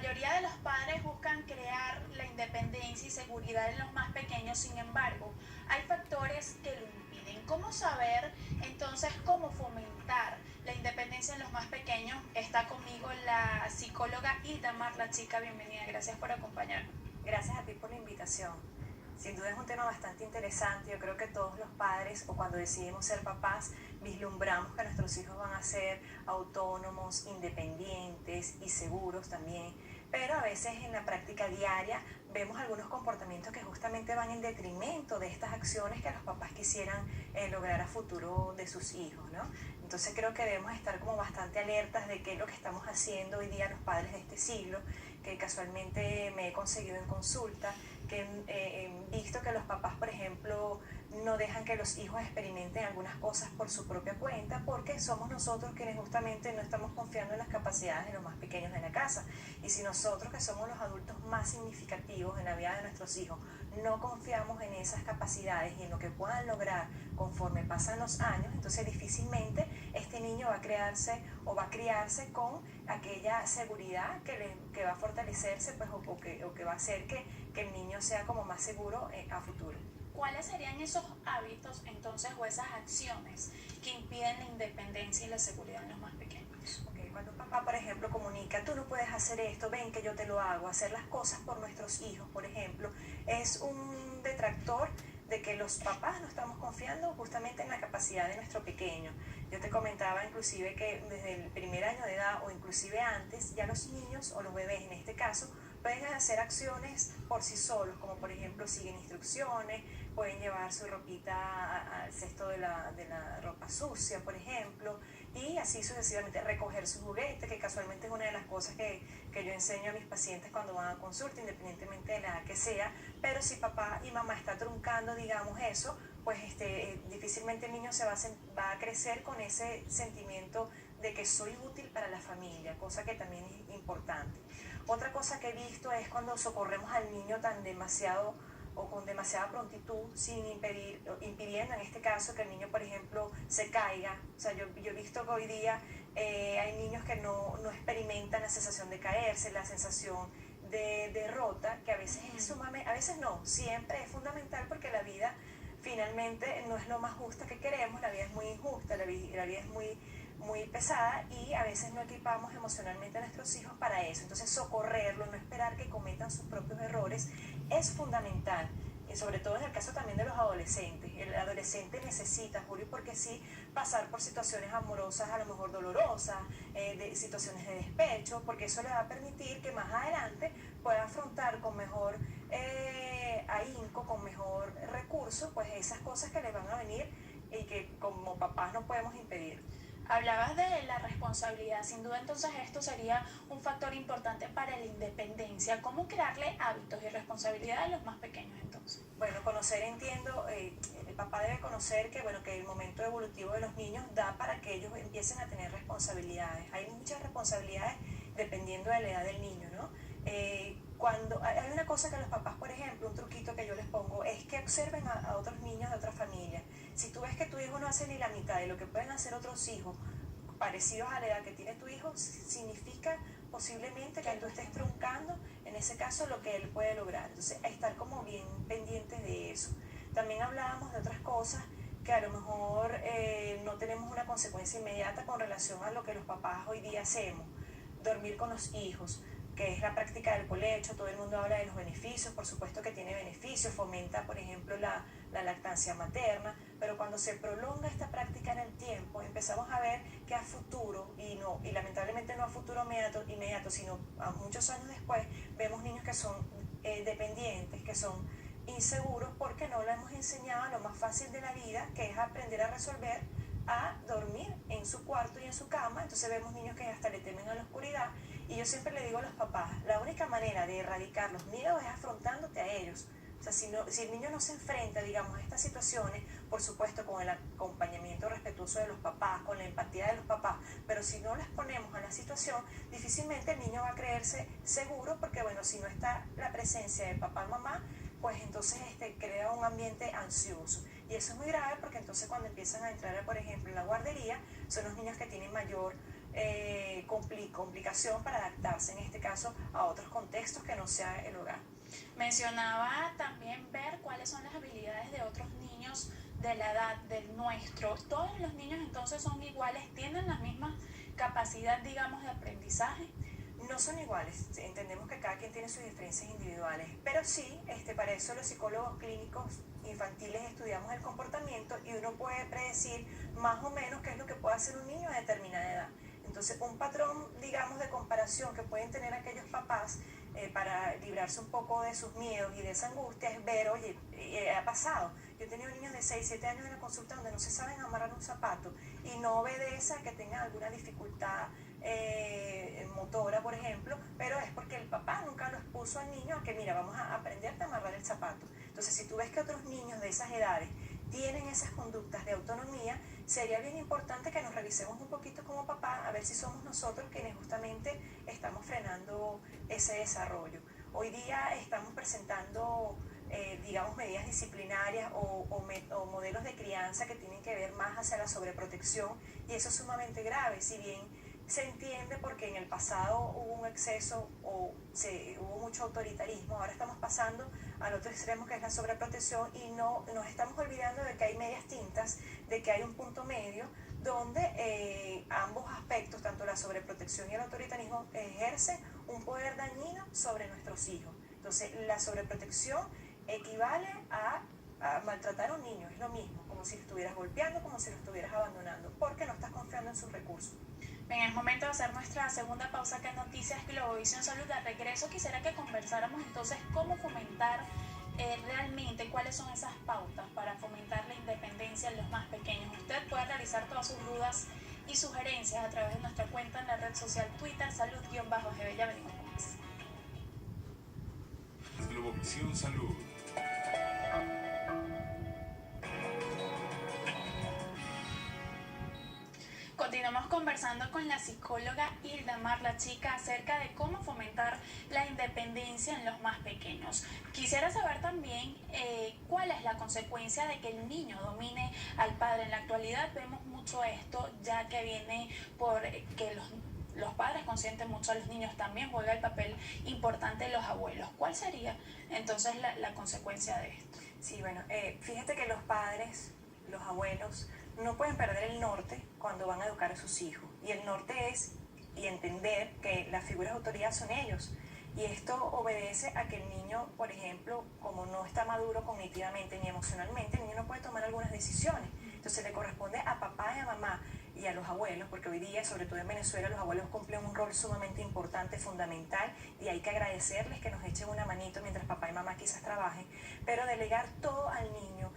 mayoría de los padres buscan crear la independencia y seguridad en los más pequeños, sin embargo, hay factores que lo impiden. ¿Cómo saber entonces cómo fomentar la independencia en los más pequeños? Está conmigo la psicóloga Itamar, la chica, bienvenida, gracias por acompañarnos. Gracias a ti por la invitación. Sin duda es un tema bastante interesante. Yo creo que todos los padres, o cuando decidimos ser papás, vislumbramos que nuestros hijos van a ser autónomos, independientes y seguros también. Pero a veces en la práctica diaria vemos algunos comportamientos que justamente van en detrimento de estas acciones que los papás quisieran lograr a futuro de sus hijos, ¿no? Entonces creo que debemos estar como bastante alertas de qué es lo que estamos haciendo hoy día los padres de este siglo, que casualmente me he conseguido en consulta, que he visto que los papás, por ejemplo, no dejan que los hijos experimenten algunas cosas por su propia cuenta, porque somos nosotros quienes justamente no estamos confiando en las capacidades de los más pequeños de la casa. Y si nosotros, que somos los adultos más significativos en la vida de nuestros hijos, no confiamos en esas capacidades y en lo que puedan lograr conforme pasan los años, entonces difícilmente este niño va a crearse o va a criarse con aquella seguridad que va a fortalecerse, pues, o que va a hacer que el niño sea como más seguro a futuro. ¿Cuáles serían esos hábitos entonces o esas acciones que impiden la independencia y la seguridad en los más pequeños? Okay, cuando un papá, por ejemplo, comunica, tú no puedes hacer esto, ven que yo te lo hago, hacer las cosas por nuestros hijos, por ejemplo, es un detractor de que los papás no estamos confiando justamente en la capacidad de nuestro pequeño. Yo te comentaba inclusive que desde el primer año de edad o inclusive antes, ya los niños o los bebés en este caso pueden hacer acciones por sí solos, como por ejemplo siguen instrucciones, pueden llevar su ropita al cesto de la ropa sucia, por ejemplo, y así sucesivamente recoger su juguete, que casualmente es una de las cosas que yo enseño a mis pacientes cuando van a consulta, independientemente de la edad que sea. Pero si papá y mamá está truncando, digamos, eso, pues difícilmente el niño va a crecer con ese sentimiento de que soy útil para la familia, cosa que también es importante. Otra cosa que he visto es cuando socorremos al niño tan demasiado o con demasiada prontitud, sin impidiendo en este caso que el niño, por ejemplo, se caiga. O sea, yo he visto que hoy día hay niños que no experimentan la sensación de caerse, la sensación de derrota, que a veces es sumamente, a veces no, siempre es fundamental, porque la vida finalmente no es lo más justa que queremos, la vida es muy injusta, la vida es muy pesada, y a veces no equipamos emocionalmente a nuestros hijos para eso. Entonces socorrerlo, no esperar que cometan sus propios errores, es fundamental. Y sobre todo en el caso también de los adolescentes. El adolescente necesita, Julio, porque sí, pasar por situaciones amorosas a lo mejor dolorosas, de situaciones de despecho, porque eso le va a permitir que más adelante pueda afrontar con mejor ahínco, con mejor recurso, pues esas cosas que le van a venir y que como papás no podemos impedir. Hablabas de la responsabilidad, sin duda entonces esto sería un factor importante para la independencia. ¿Cómo crearle hábitos y responsabilidad a los más pequeños entonces? Bueno, conocer, entiendo, el papá debe conocer que, bueno, que el momento evolutivo de los niños da para que ellos empiecen a tener responsabilidades. Hay muchas responsabilidades dependiendo de la edad del niño, ¿no? Cuando hay una cosa que los papás, por ejemplo, un truquito que yo les pongo, es que observen a otros niños de otras familias. Si tú ves que tu hijo no hace ni la mitad de lo que pueden hacer otros hijos parecidos a la edad que tiene tu hijo, significa posiblemente que tú estés truncando, en ese caso, lo que él puede lograr. Entonces, estar como bien pendientes de eso. También hablábamos de otras cosas que a lo mejor no tenemos una consecuencia inmediata con relación a lo que los papás hoy día hacemos. Dormir con los hijos, que es la práctica del colecho. Todo el mundo habla de los beneficios, por supuesto que tiene beneficios, fomenta, por ejemplo, la lactancia materna, pero cuando se prolonga esta práctica en el tiempo, empezamos a ver que a futuro, y lamentablemente no a futuro inmediato, sino a muchos años después, vemos niños que son dependientes, que son inseguros, porque no le hemos enseñado lo más fácil de la vida, que es aprender a resolver, a dormir en su cuarto y en su cama. Entonces vemos niños que hasta le temen a la oscuridad, y yo siempre le digo a los papás, la única manera de erradicar los miedos es afrontándote a ellos. O sea, si el niño no se enfrenta, digamos, a estas situaciones, por supuesto con el acompañamiento respetuoso de los papás, con la empatía de los papás, pero si no les ponemos a la situación, difícilmente el niño va a creerse seguro, porque bueno, si no está la presencia de papá y mamá, pues entonces crea un ambiente ansioso. Y eso es muy grave, porque entonces cuando empiezan a entrar, por ejemplo, en la guardería, son los niños que tienen mayor complicación para adaptarse, en este caso, a otros contextos que no sea el hogar. Mencionaba también ver cuáles son las habilidades de otros niños de la edad del nuestro. Todos los niños entonces son iguales, tienen la misma capacidad, digamos, de aprendizaje. No son iguales, entendemos que cada quien tiene sus diferencias individuales, pero sí, para eso los psicólogos clínicos infantiles estudiamos el comportamiento y uno puede predecir más o menos qué es lo que puede hacer un niño a determinada edad. Entonces, un patrón, digamos, de comparación que pueden tener aquellos papás para librarse un poco de sus miedos y de esa angustia es ver, oye, ha pasado. Yo he tenido niños de 6, 7 años en la consulta donde no se saben amarrar un zapato y no obedece a que tengan alguna dificultad motora, por ejemplo, pero es porque el papá nunca lo expuso al niño a que, mira, vamos a aprenderte a amarrar el zapato. Entonces, si tú ves que otros niños de esas edades tienen esas conductas de autonomía, sería bien importante que nos revisemos un poquito como papá, a ver si somos nosotros quienes justamente estamos frenando ese desarrollo. Hoy día estamos presentando, digamos, medidas disciplinarias o modelos de crianza que tienen que ver más hacia la sobreprotección, y eso es sumamente grave. Si bien se entiende porque en el pasado hubo un exceso hubo mucho autoritarismo, ahora estamos pasando al otro extremo, que es la sobreprotección, y nos estamos olvidando de que hay medias tintas, de que hay un punto medio donde ambos aspectos, tanto la sobreprotección y el autoritarismo, ejercen un poder dañino sobre nuestros hijos. Entonces, la sobreprotección equivale a maltratar a un niño, es lo mismo, como si lo estuvieras golpeando, como si lo estuvieras abandonando, porque no estás confiando en sus recursos. Bien, es momento de hacer nuestra segunda pausa, que es Noticias Globovisión Salud. De regreso quisiera que conversáramos entonces cómo fomentar realmente, cuáles son esas pautas para fomentar la independencia en los más pequeños. Usted puede realizar todas sus dudas y sugerencias a través de nuestra cuenta en la red social Twitter, salud-gb. Ya venimos con más. Globovisión Salud. Continuamos conversando con la psicóloga Hilda Marla Chica acerca de cómo fomentar la independencia en los más pequeños. Quisiera saber también cuál es la consecuencia de que el niño domine al padre. En la actualidad vemos mucho esto, ya que viene por que los padres consienten mucho a los niños, también juega el papel importante los abuelos. ¿Cuál sería entonces la consecuencia de esto? Sí, bueno, fíjate que los padres, los abuelos, no pueden perder el norte cuando van a educar a sus hijos. Y el norte es entender que las figuras de autoridad son ellos. Y esto obedece a que el niño, por ejemplo, como no está maduro cognitivamente ni emocionalmente, el niño no puede tomar algunas decisiones. Entonces le corresponde a papá y a mamá y a los abuelos, porque hoy día, sobre todo en Venezuela, los abuelos cumplen un rol sumamente importante, fundamental, y hay que agradecerles que nos echen una manito mientras papá y mamá quizás trabajen, pero delegar todo al niño,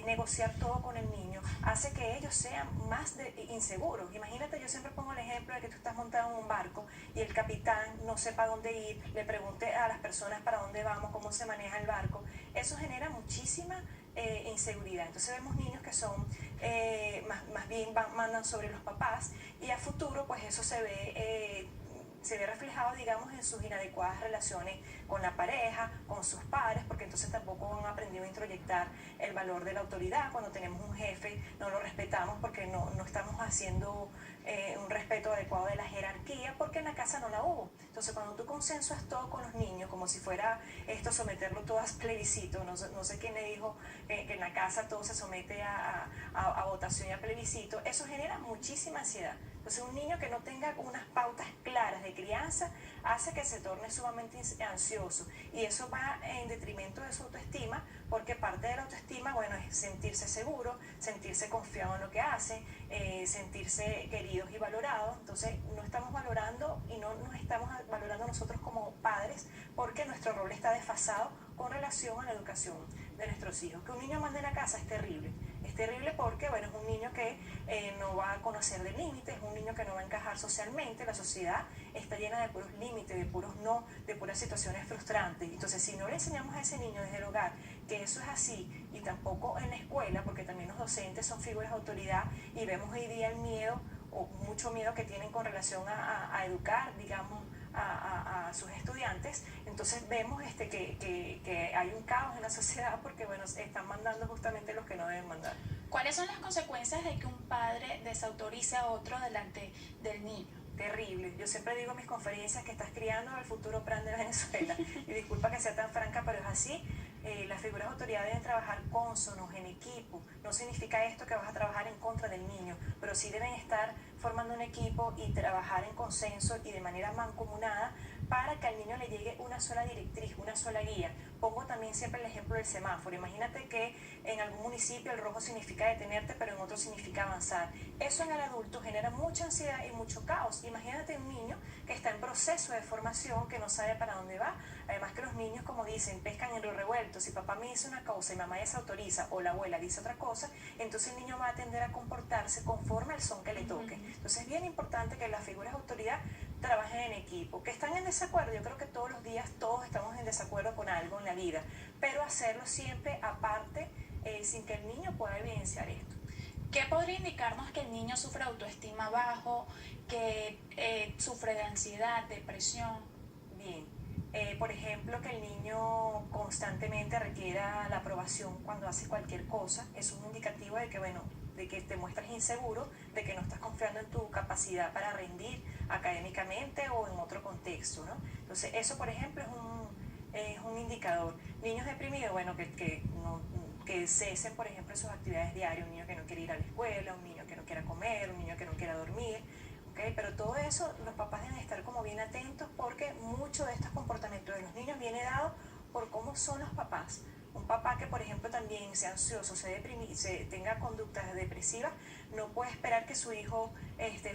negociar todo con el niño, hace que ellos sean más inseguros. Imagínate, yo siempre pongo el ejemplo de que tú estás montado en un barco y el capitán no sepa dónde ir, le pregunte a las personas para dónde vamos, cómo se maneja el barco. Eso genera muchísima inseguridad. Entonces vemos niños que son más bien mandan sobre los papás, y a futuro pues eso se ve reflejado, digamos, en sus inadecuadas relaciones con la pareja, con sus padres, porque entonces tampoco han aprendido a introyectar el valor de la autoridad. Cuando tenemos un jefe no lo respetamos porque no estamos haciendo un respeto adecuado de la jerarquía, porque en la casa no la hubo. Entonces, cuando tú consensuas todo con los niños, como si fuera esto someterlo todo a plebiscito, no sé quién le dijo que en la casa todo se somete a votación y a plebiscito, eso genera muchísima ansiedad. Entonces, un niño que no tenga unas pautas claras de crianza hace que se torne sumamente ansioso, y eso va en detrimento de su autoestima, porque parte de la autoestima, bueno, es sentirse seguro, sentirse confiado en lo que hace, sentirse queridos y valorados. Entonces, no estamos valorando y no nos estamos valorando nosotros como padres, porque nuestro rol está desfasado con relación a la educación de nuestros hijos. Que un niño mande a la casa es terrible. Es terrible porque, bueno, es un niño que no va a conocer de límites, es un niño que no va a encajar socialmente. La sociedad está llena de puros límites, de puros no, de puras situaciones frustrantes. Entonces, si no le enseñamos a ese niño desde el hogar que eso es así, y tampoco en la escuela, porque también los docentes son figuras de autoridad, y vemos hoy día el miedo, o mucho miedo que tienen con relación a educar, digamos, a sus estudiantes, entonces vemos que hay un caos en la sociedad porque, bueno, están mandando justamente los que no deben mandar. ¿Cuáles son las consecuencias de que un padre desautorice a otro delante del niño? Terrible. Yo siempre digo en mis conferencias que estás criando al futuro PRAN de Venezuela. Y disculpa que sea tan franca, pero es así. Las figuras de autoridad deben trabajar cónsonos, en equipo. No significa esto que vas a trabajar en contra del niño, pero sí deben estar formando un equipo y trabajar en consenso y de manera mancomunada para que al niño le llegue una sola directriz, una sola guía. Pongo también siempre el ejemplo del semáforo. Imagínate que en algún municipio el rojo significa detenerte, pero en otro significa avanzar. Eso en el adulto genera mucha ansiedad y mucho caos. Imagínate un niño que está en proceso de formación, que no sabe para dónde va. Además que los niños, como dicen, pescan en lo revuelto. Si papá me dice una cosa y mamá desautoriza o la abuela dice otra cosa, entonces el niño va a tender a comportarse conforme al son que le toque. Entonces es bien importante que las figuras de autoridad trabajen en equipo. Que están en desacuerdo, yo creo que todos los días todos estamos en desacuerdo con algo en la vida, pero hacerlo siempre aparte, sin que el niño pueda evidenciar esto. ¿Qué podría indicarnos que el niño sufre autoestima bajo, que sufre de ansiedad, depresión? Bien, por ejemplo, que el niño constantemente requiera la aprobación cuando hace cualquier cosa, es un indicativo de que, bueno, de que te muestras inseguro, de que no estás confiando en tu capacidad para rendir académicamente o en otro contexto, ¿no? Entonces, eso, por ejemplo, es un indicador. Niños deprimidos, bueno, que cesen, por ejemplo, sus actividades diarias, un niño que no quiere ir a la escuela, un niño que no quiera comer, un niño que no quiera dormir, ¿okay? Pero todo eso los papás deben estar como bien atentos porque mucho de estos comportamientos de los niños viene dado por cómo son los papás. Un papá que, por ejemplo, también sea ansioso, tenga conductas depresivas, no puede esperar que su hijo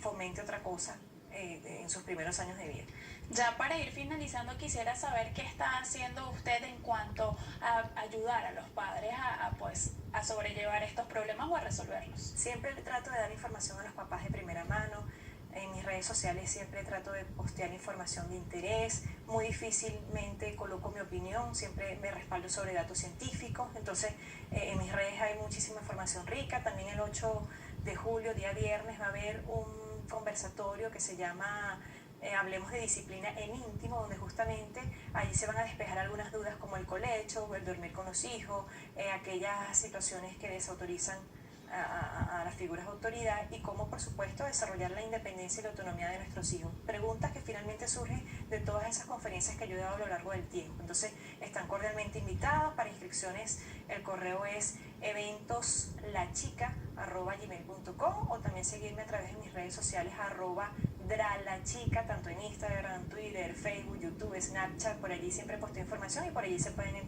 fomente otra cosa en sus primeros años de vida. Ya para ir finalizando, quisiera saber qué está haciendo usted en cuanto a ayudar a los padres a sobrellevar estos problemas o a resolverlos. Siempre trato de dar información a los papás de primera mano. En mis redes sociales siempre trato de postear información de interés. Muy difícilmente coloco mi opinión, siempre me respaldo sobre datos científicos. Entonces, en mis redes hay muchísima información rica. También el 8 de julio, día viernes, va a haber un conversatorio que se llama Hablemos de disciplina en íntimo, donde justamente allí se van a despejar algunas dudas como el colecho, el dormir con los hijos, aquellas situaciones que desautorizan a las figuras de autoridad y cómo, por supuesto, desarrollar la independencia y la autonomía de nuestros hijos. Preguntas que finalmente surgen de todas esas conferencias que yo he dado a lo largo del tiempo. Entonces, están cordialmente invitados. Para inscripciones, el correo es eventoslachica@gmail.com o también seguirme a través de mis redes sociales @dralachica, tanto en Instagram, Twitter, Facebook, YouTube, Snapchat. Por allí siempre posteo información y por allí se pueden enterar.